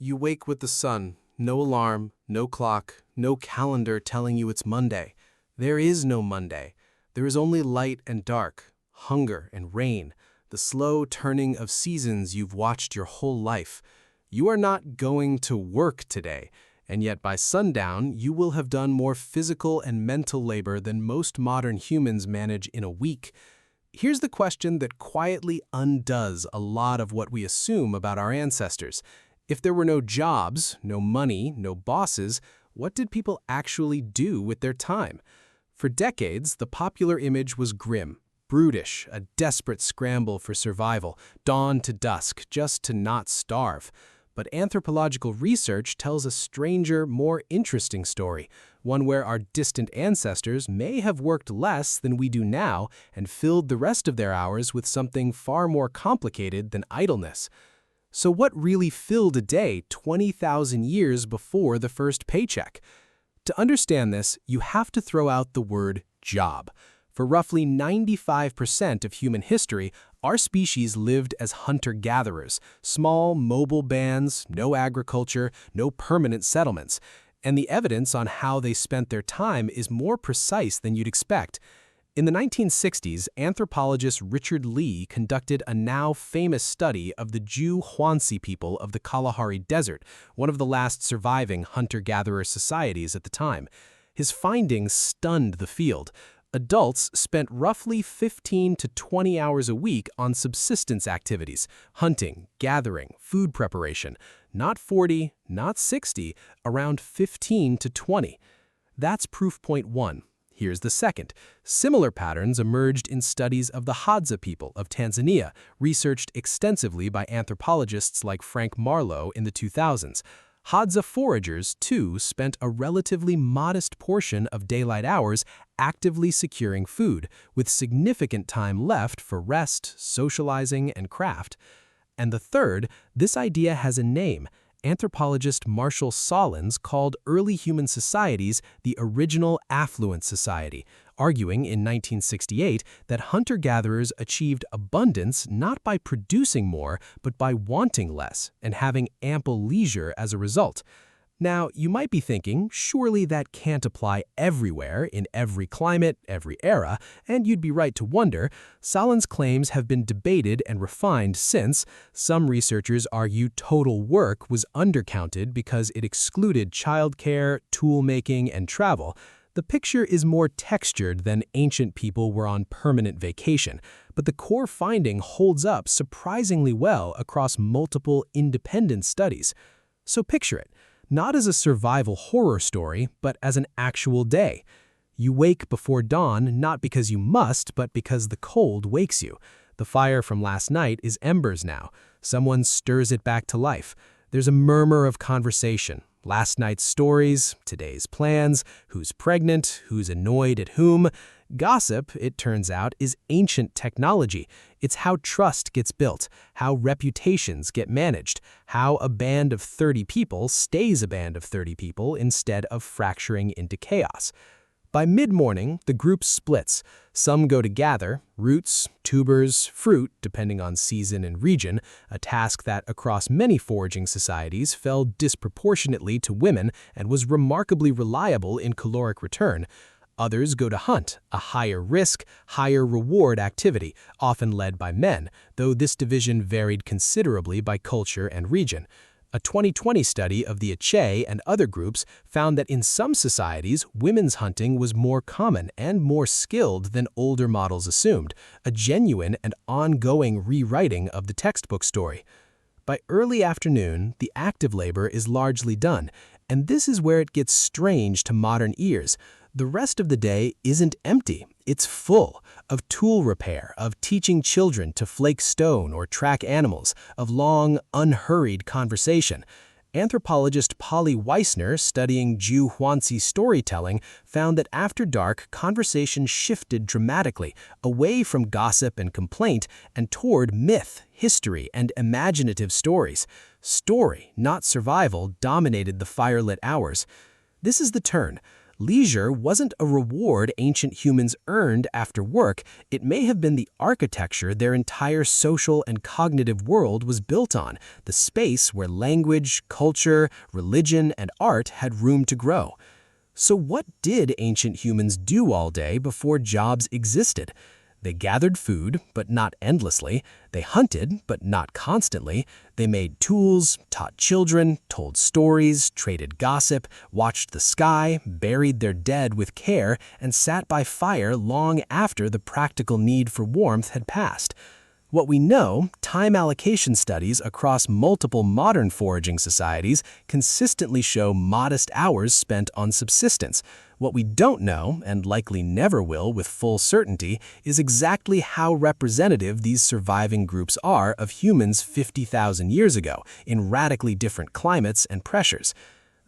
You wake with the sun, no alarm, no clock, no calendar telling you it's Monday. There is no Monday. There is only light and dark, hunger and rain, the slow turning of seasons you've watched your whole life. You are not going to work today, and yet by sundown you will have done more physical and mental labor than most modern humans manage in a week. Here's the question that quietly undoes a lot of what we assume about our ancestors. If there were no jobs, no money, no bosses, what did people actually do with their time? For decades, the popular image was grim, brutish, a desperate scramble for survival, dawn to dusk, just to not starve. But anthropological research tells a stranger, more interesting story, one where our distant ancestors may have worked less than we do now and filled the rest of their hours with something far more complicated than idleness. So what really filled a day 20,000 years before the first paycheck? To understand this, you have to throw out the word job. For roughly 95% of human history, our species lived as hunter-gatherers, small, mobile bands, no agriculture, no permanent settlements. And the evidence on how they spent their time is more precise than you'd expect. In the 1960s, anthropologist Richard Lee conducted a now famous study of the Jew Huansi people of the Kalahari Desert, one of the last surviving hunter-gatherer societies at the time. His findings stunned the field. Adults spent roughly 15 to 20 hours a week on subsistence activities, hunting, gathering, food preparation. Not 40, not 60, around 15 to 20. That's proof point one. Here's the second. Similar patterns emerged in studies of the Hadza people of Tanzania, researched extensively by anthropologists like Frank Marlowe in the 2000s. Hadza foragers, too, spent a relatively modest portion of daylight hours actively securing food, with significant time left for rest, socializing, and craft. And the third, this idea has a name. Anthropologist Marshall Sahlins called early human societies the original affluent society, arguing in 1968 that hunter-gatherers achieved abundance not by producing more, but by wanting less and having ample leisure as a result. Now, you might be thinking, surely that can't apply everywhere, in every climate, every era, and you'd be right to wonder. Sahlins' claims have been debated and refined since. Some researchers argue total work was undercounted because it excluded childcare, tool-making, and travel. The picture is more textured than ancient people were on permanent vacation, but the core finding holds up surprisingly well across multiple independent studies. So picture it. Not as a survival horror story, but as an actual day. You wake before dawn not because you must, but because the cold wakes you. The fire from last night is embers now. Someone stirs it back to life. There's a murmur of conversation. Last night's stories, today's plans, who's pregnant, who's annoyed at whom. Gossip, it turns out, is ancient technology. It's how trust gets built, how reputations get managed, how a band of 30 people stays a band of 30 people instead of fracturing into chaos. By mid-morning, the group splits. Some go to gather roots, tubers, fruit, depending on season and region, a task that across many foraging societies fell disproportionately to women and was remarkably reliable in caloric return. Others go to hunt, a higher risk, higher reward activity, often led by men, though this division varied considerably by culture and region. A 2020 study of the Aceh and other groups found that in some societies, women's hunting was more common and more skilled than older models assumed, a genuine and ongoing rewriting of the textbook story. By early afternoon, the active labor is largely done, and this is where it gets strange to modern ears. The rest of the day isn't empty. It's full of tool repair, of teaching children to flake stone or track animals, of long, unhurried conversation. Anthropologist Polly Wiessner, studying Jew Huansi storytelling, found that after dark, conversation shifted dramatically, away from gossip and complaint and toward myth, history, and imaginative stories. Story, not survival, dominated the firelit hours. This is the turn. Leisure wasn't a reward ancient humans earned after work, it may have been the architecture their entire social and cognitive world was built on, the space where language, culture, religion, and art had room to grow. So what did ancient humans do all day before jobs existed? They gathered food, but not endlessly. They hunted, but not constantly. They made tools, taught children, told stories, traded gossip, watched the sky, buried their dead with care, and sat by fire long after the practical need for warmth had passed. What we know, time allocation studies across multiple modern foraging societies consistently show modest hours spent on subsistence. What we don't know, and likely never will with full certainty, is exactly how representative these surviving groups are of humans 50,000 years ago, in radically different climates and pressures.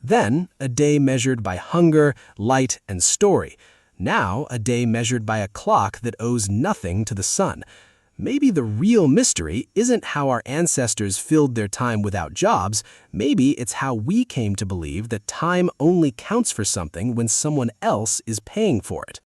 Then, a day measured by hunger, light, and story. Now, a day measured by a clock that owes nothing to the sun. Maybe the real mystery isn't how our ancestors filled their time without jobs, maybe it's how we came to believe that time only counts for something when someone else is paying for it.